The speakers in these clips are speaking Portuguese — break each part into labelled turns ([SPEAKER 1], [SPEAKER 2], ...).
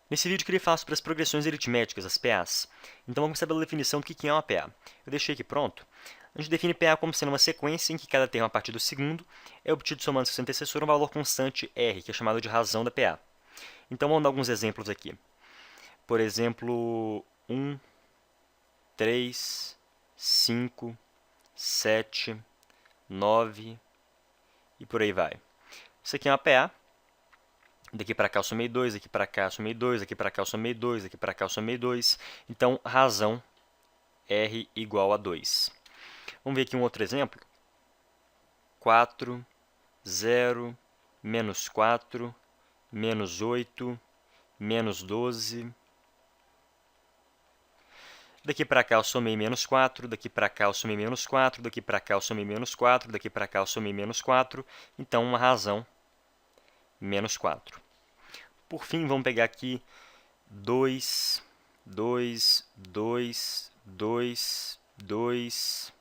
[SPEAKER 1] Nesse vídeo eu queria falar sobre as progressões aritméticas, as PAs. Então vamos começar pela definição do que é uma PA. Eu deixei aqui pronto. A gente define PA como sendo uma sequência em que cada termo a partir do segundo é obtido somando seu antecessor um valor constante R, que é chamado de razão da PA. Então vamos dar alguns exemplos aqui. Por exemplo, 1, 3, 5, 7, 9 e por aí vai. Isso aqui é uma PA. Daqui para cá eu somei 2, daqui para cá eu somei 2, daqui para cá eu somei 2, daqui para cá eu somei 2. Então, razão R igual a 2. Vamos ver aqui um outro exemplo. 4, 0, menos 4, menos 8, menos 12. Daqui para cá eu somei menos 4, daqui para cá eu somei menos 4, daqui para cá eu somei menos 4, daqui para cá eu somei menos 4. Então, uma razão menos 4. Por fim, vamos pegar aqui 2, 2, 2, 2, 2.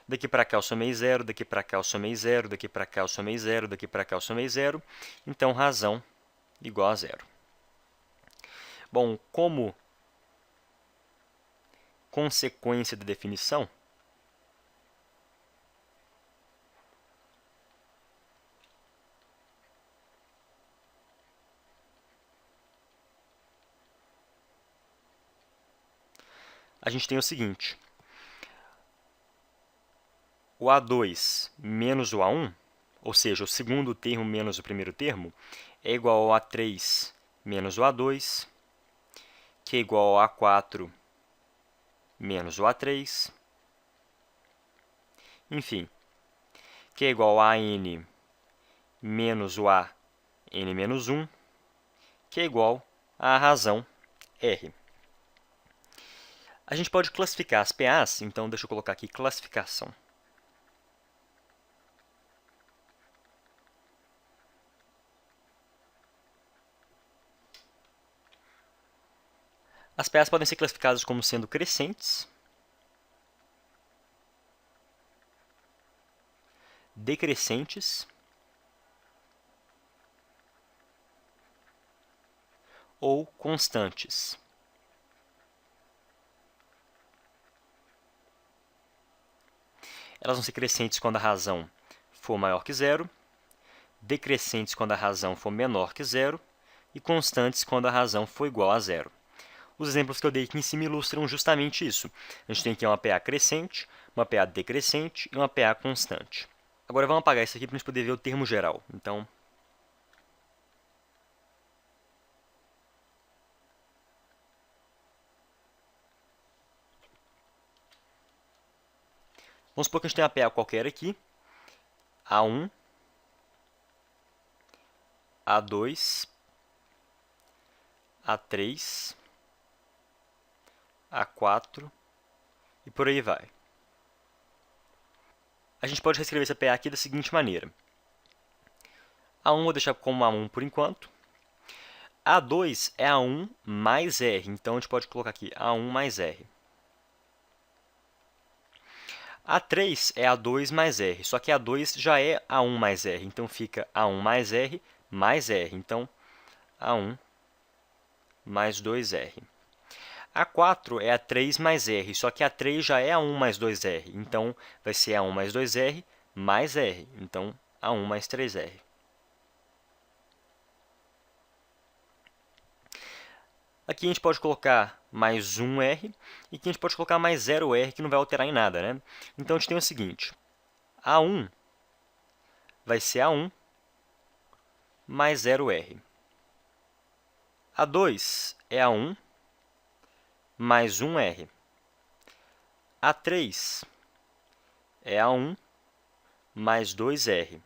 [SPEAKER 1] Daqui para cá eu somei 0, daqui para cá eu somei 0, daqui para cá eu somei 0, daqui para cá eu somei 0. Então, razão igual a 0. Bom, como consequência da definição, a gente tem o seguinte. O A2 menos o A1, ou seja, o segundo termo menos o primeiro termo, é igual ao A3 menos o A2, que é igual ao A4 menos o A3, enfim, que é igual a n menos o a n menos 1, que é igual à razão R. A gente pode classificar as PAs, então deixa eu colocar aqui classificação. As PAs podem ser classificadas como sendo crescentes, decrescentes ou constantes. Elas vão ser crescentes quando a razão for maior que zero, decrescentes quando a razão for menor que zero e constantes quando a razão for igual a zero. Os exemplos que eu dei aqui em cima ilustram justamente isso. A gente tem aqui uma PA crescente, uma PA decrescente e uma PA constante. Agora vamos apagar isso aqui para a gente poder ver o termo geral. Então, vamos supor que a gente tem uma PA qualquer aqui, A1, A2, A3, A4 e por aí vai. A gente pode reescrever essa PA aqui da seguinte maneira. A1 vou deixar como A1 por enquanto. A2 é A1 mais R, então a gente pode colocar aqui A1 mais R. A3 é A2 mais R, só que A2 já é A1 mais R, então fica A1 mais R mais R. Então, A1 mais 2R. A4 é A3 mais R, só que A3 já é A1 mais 2R, então vai ser A1 mais 2R mais R, então A1 mais 3R. Aqui a gente pode colocar mais 1R e aqui a gente pode colocar mais 0R, que não vai alterar em nada, né? Então, a gente tem o seguinte. A1 vai ser A1 mais 0R. A2 é A1 mais 1R. A3 é A1 mais 2R.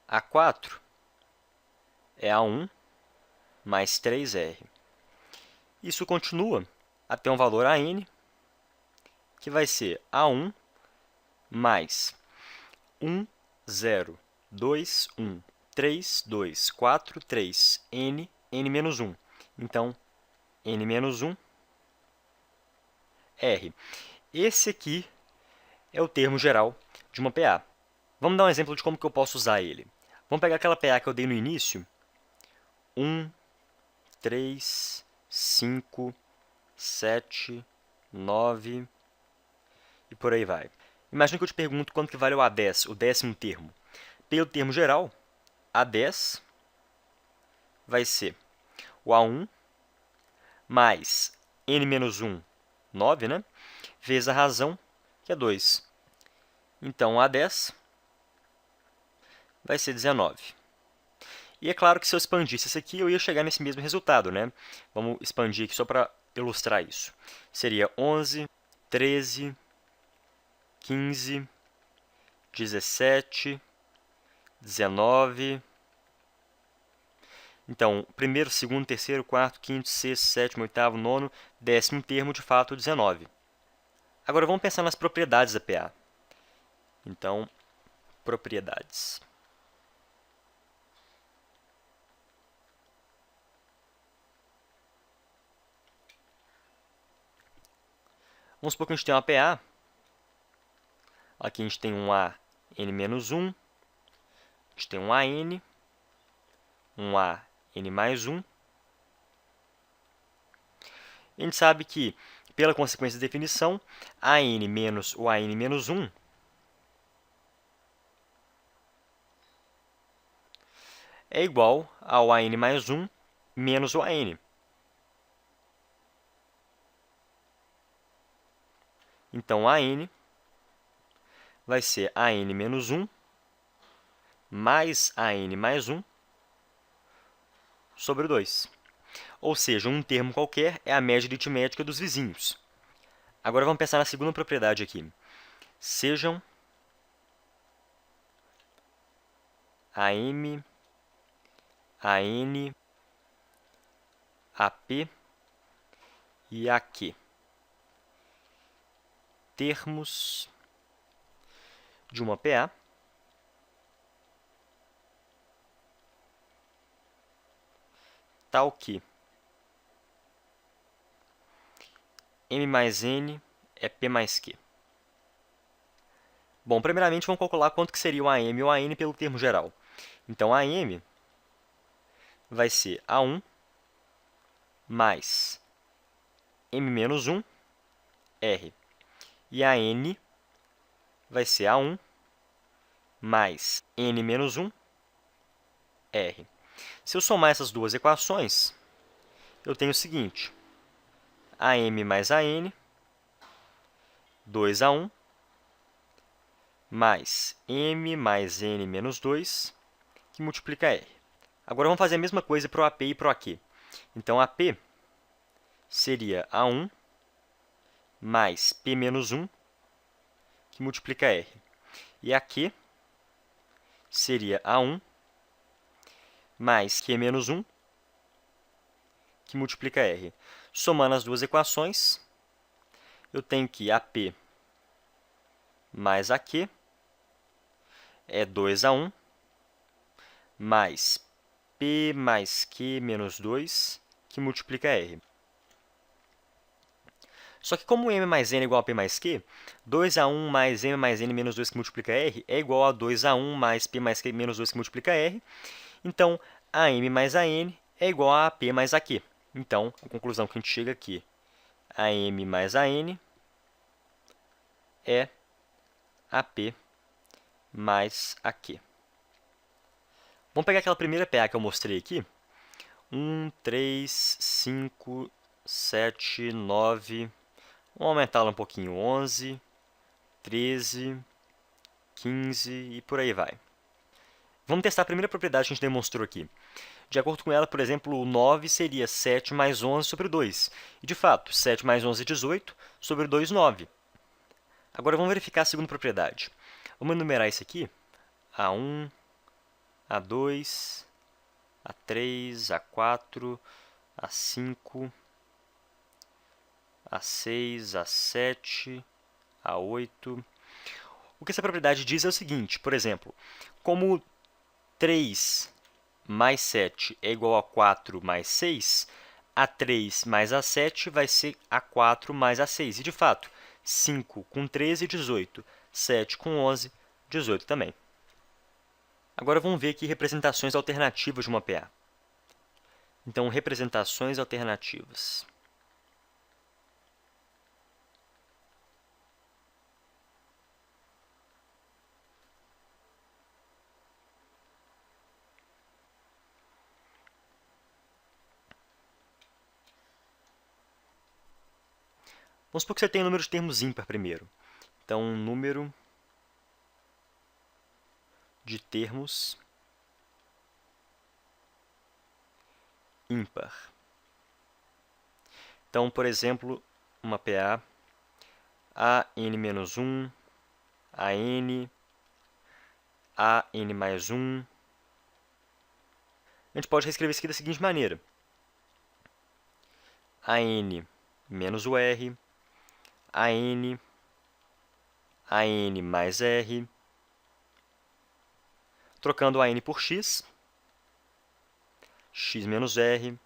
[SPEAKER 1] A4 é A1 mais 3R. Isso continua até um valor AN, que vai ser A1 mais 1, 0, 2, 1, 3, 2, 4, 3, N, N menos 1. Então, N menos 1, R. Esse aqui é o termo geral de uma PA. Vamos dar um exemplo de como que eu posso usar ele. Vamos pegar aquela PA que eu dei no início, 1, 3, 5, 7, 9 e por aí vai. Imagina que eu te pergunto quanto que vale o A10, o décimo termo. Pelo termo geral, A10 vai ser o A1 mais n-1, 9, né? Vezes a razão, que é 2. Então, A10 vai ser 19. E é claro que se eu expandisse isso aqui, eu ia chegar nesse mesmo resultado, né? Vamos expandir aqui só para ilustrar isso. Seria 11, 13, 15, 17, 19. Então, primeiro, segundo, terceiro, quarto, quinto, sexto, sétimo, oitavo, nono, décimo termo, de fato, 19. Agora, vamos pensar nas propriedades da PA. Então, propriedades. Vamos supor que a gente tem uma PA. Aqui a gente tem um A n-1, a gente tem um AN, um A n mais 1. A gente sabe que, pela consequência de definição, AN menos o AN menos 1 é igual ao AN mais 1 menos o AN. Então, AN vai ser AN menos 1 mais AN mais 1 sobre 2. Ou seja, um termo qualquer é a média aritmética dos vizinhos. Agora vamos pensar na segunda propriedade aqui. Sejam AM, AN, AP e AQ termos de uma PA tal que M mais N é P mais Q. Bom, primeiramente vamos calcular quanto que seria o AM e o AN pelo termo geral. Então, AM vai ser A1 mais M menos 1, R. E AN vai ser A1 mais N menos 1, R. Se eu somar essas duas equações, eu tenho o seguinte: AM mais AN, 2A1, mais M mais N menos 2, que multiplica R. Agora vamos fazer a mesma coisa para o AP e para o AQ. Então, AP seria A1 mais P menos 1, que multiplica R. E AQ seria A1 mais Q menos 1, que multiplica R. Somando as duas equações, eu tenho que AP mais AQ é 2A1 mais P mais Q menos 2, que multiplica R. Só que como M mais N é igual a P mais Q, 2A1 mais M mais N menos 2 que multiplica R é igual a 2A1 mais P mais Q menos 2 que multiplica R. Então, AM mais AN é igual a AP mais AQ. Então, a conclusão que a gente chega aqui, AM mais AN é AP mais AQ. Vamos pegar aquela primeira PA que eu mostrei aqui. 1, 3, 5, 7, 9. Vamos aumentá-la um pouquinho. 11, 13, 15 e por aí vai. Vamos testar a primeira propriedade que a gente demonstrou aqui. De acordo com ela, por exemplo, o 9 seria 7 mais 11 sobre 2. E, de fato, 7 mais 11 é 18, sobre 2, 9. Agora, vamos verificar a segunda propriedade. Vamos enumerar isso aqui. A1, A2, A3, A4, A5, A6, A7, A8. O que essa propriedade diz é o seguinte, por exemplo, como 3 mais 7 é igual a 4 mais 6, A3 mais A7 vai ser A4 mais A6. E, de fato, 5 com 13, 18. 7 com 11, 18 também. Agora, vamos ver aqui representações alternativas de uma PA. Então, representações alternativas. Vamos supor que você tem um número de termos ímpar primeiro. Então, um número de termos ímpar. Então, por exemplo, uma PA, AN-1, AN, AN mais 1. A gente pode reescrever isso aqui da seguinte maneira. AN menos o R, AN, AN mais R, trocando AN por X, X menos R,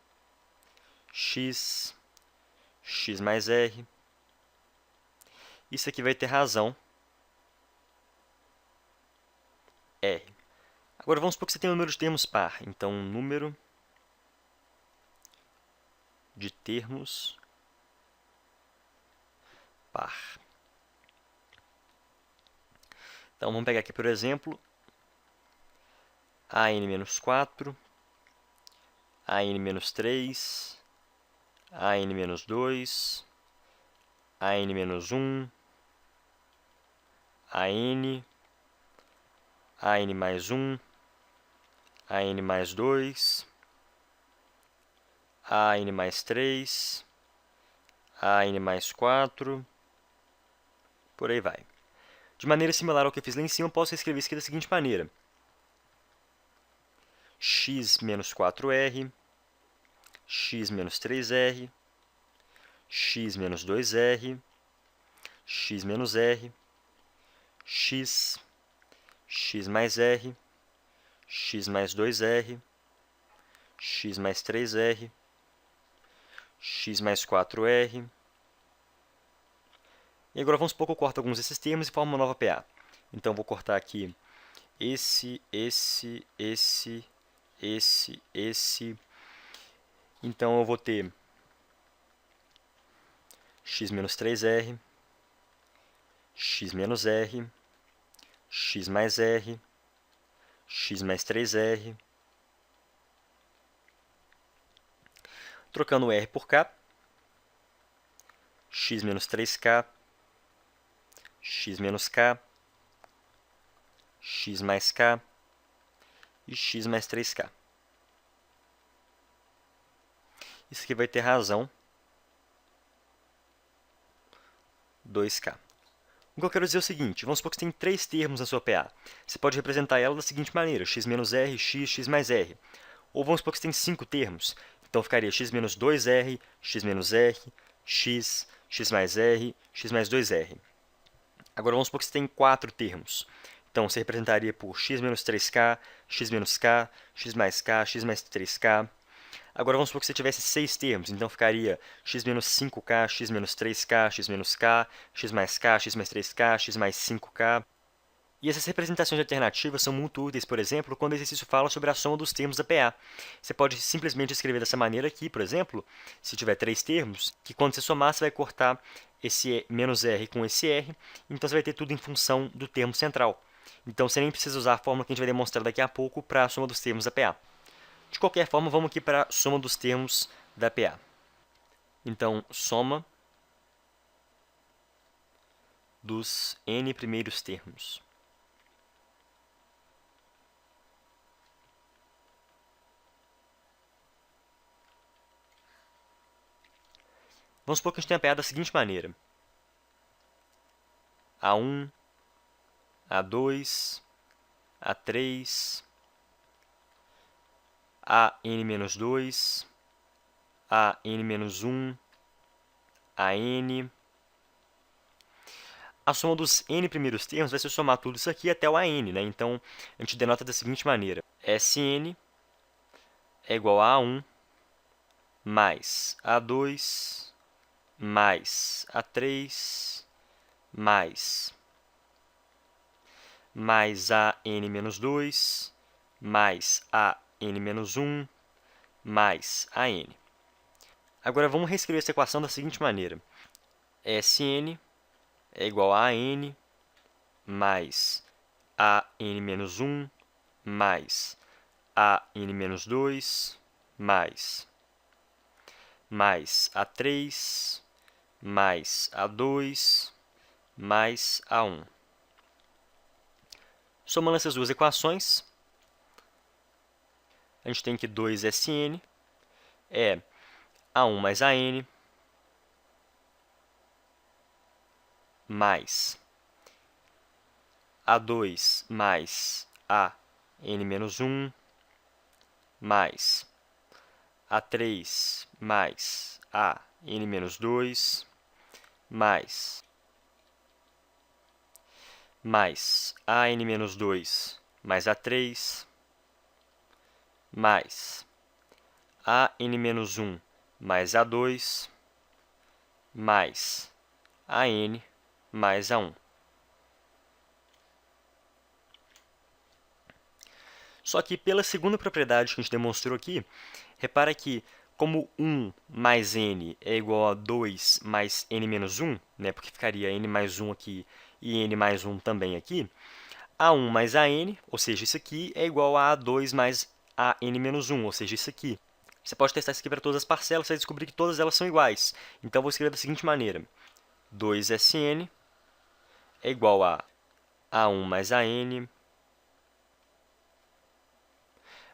[SPEAKER 1] X, X mais R. Isso aqui vai ter razão R. Agora vamos supor que você tem um número de termos par. Então, um número de termos par. Então, vamos pegar aqui, por exemplo, AN-4, AN-3, AN-2, AN-1, AN, AN mais 1, AN mais 2, AN mais 3, AN mais 4, por aí vai. De maneira similar ao que eu fiz lá em cima, eu posso escrever isso aqui da seguinte maneira. X menos 4R, X menos 3R, X menos 2R, X menos R, X, X mais R, X mais 2R, X mais 3R, X mais 4R. E agora vamos supor que eu corto alguns desses termos e formo uma nova PA. Então, vou cortar aqui esse. Então, eu vou ter x menos 3R, x menos R, x mais R, x mais 3R. Trocando R por K, x menos 3K, x menos K, x mais K e x mais 3K. Isso aqui vai ter razão 2K. O que eu quero dizer é o seguinte, vamos supor que você tem três termos na sua PA. Você pode representar ela da seguinte maneira, x menos R, x, x mais R. Ou vamos supor que você tem 5 termos. Então, ficaria x menos 2R, x menos R, x, x mais R, x mais 2R. Agora, vamos supor que você tem 4 termos. Então, você representaria por x menos 3K, x menos K, x mais K, x mais 3K. Agora, vamos supor que você tivesse 6 termos. Então, ficaria x menos 5K, x menos 3K, x menos K, x mais K, x mais 3K, x mais 5K. E essas representações alternativas são muito úteis, por exemplo, quando o exercício fala sobre a soma dos termos da PA. Você pode simplesmente escrever dessa maneira aqui, por exemplo, se tiver 3 termos, que quando você somar, você vai cortar esse menos R com esse R, então você vai ter tudo em função do termo central. Então, você nem precisa usar a fórmula que a gente vai demonstrar daqui a pouco para a soma dos termos da PA. De qualquer forma, vamos aqui para a soma dos termos da PA. Então, soma dos n primeiros termos. Vamos supor que a gente tenha a PA da seguinte maneira. A1, A2, A3, AN-2, AN-1, AN. A soma dos n primeiros termos vai ser somar tudo isso aqui até o AN, né? Então, a gente denota da seguinte maneira. Sn é igual a A1 mais A2 mais A3 mais AN-2 mais AN-1 mais AN. Agora, vamos reescrever essa equação da seguinte maneira. SN é igual a AN mais AN menos 1 mais AN menos 2 mais A3 mais A2 mais A1. Somando essas duas equações, a gente tem que 2SN é A1 mais AN mais A2 mais AN menos 1 mais A3 mais AN menos 2 mais AN menos 2 mais A3 mais AN menos 1 mais A2 mais AN mais A1. Só que pela segunda propriedade que a gente demonstrou aqui, repara que como 1 mais n é igual a 2 mais n menos 1, né, porque ficaria n mais 1 aqui e n mais 1 também aqui, A1 mais AN, ou seja, isso aqui, é igual a A2 mais AN menos 1, ou seja, isso aqui. Você pode testar isso aqui para todas as parcelas, você vai descobrir que todas elas são iguais. Então, eu vou escrever da seguinte maneira. 2SN é igual a A1 mais AN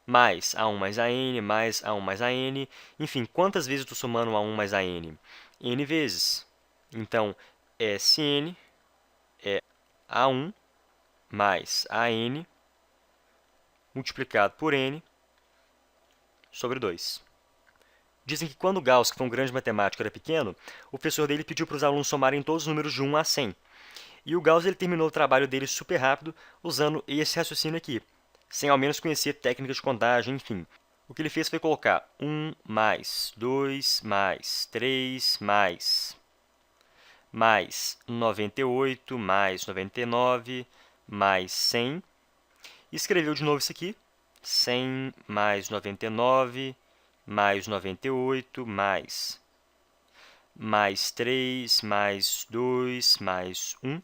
[SPEAKER 1] mais A1 mais AN mais A1 mais AN. Enfim, quantas vezes eu estou somando A1 mais AN? N vezes. Então, SN é A1 mais AN multiplicado por N sobre 2. Dizem que quando Gauss, que foi um grande matemático, era pequeno, o professor dele pediu para os alunos somarem todos os números de 1 a 100. E o Gauss ele terminou o trabalho dele super rápido usando esse raciocínio aqui, sem ao menos conhecer técnicas de contagem, enfim. O que ele fez foi colocar 1 mais 2 mais 3 mais 98 mais 99 mais 100. E escreveu de novo isso aqui. 100 mais 99 mais 98 mais 3 mais 2 mais 1.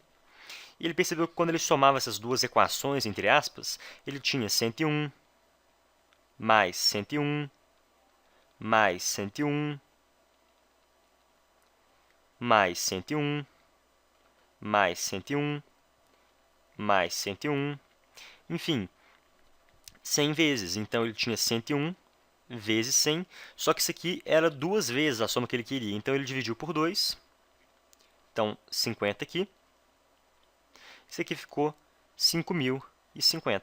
[SPEAKER 1] E ele percebeu que quando ele somava essas duas equações, entre aspas, ele tinha 101 mais 101 mais 101 mais 101 mais 101 mais 101, enfim, 100 vezes. Então, ele tinha 101 vezes 100, só que isso aqui era duas vezes a soma que ele queria. Então, ele dividiu por 2. Então, 50 aqui. Isso aqui ficou 5.050.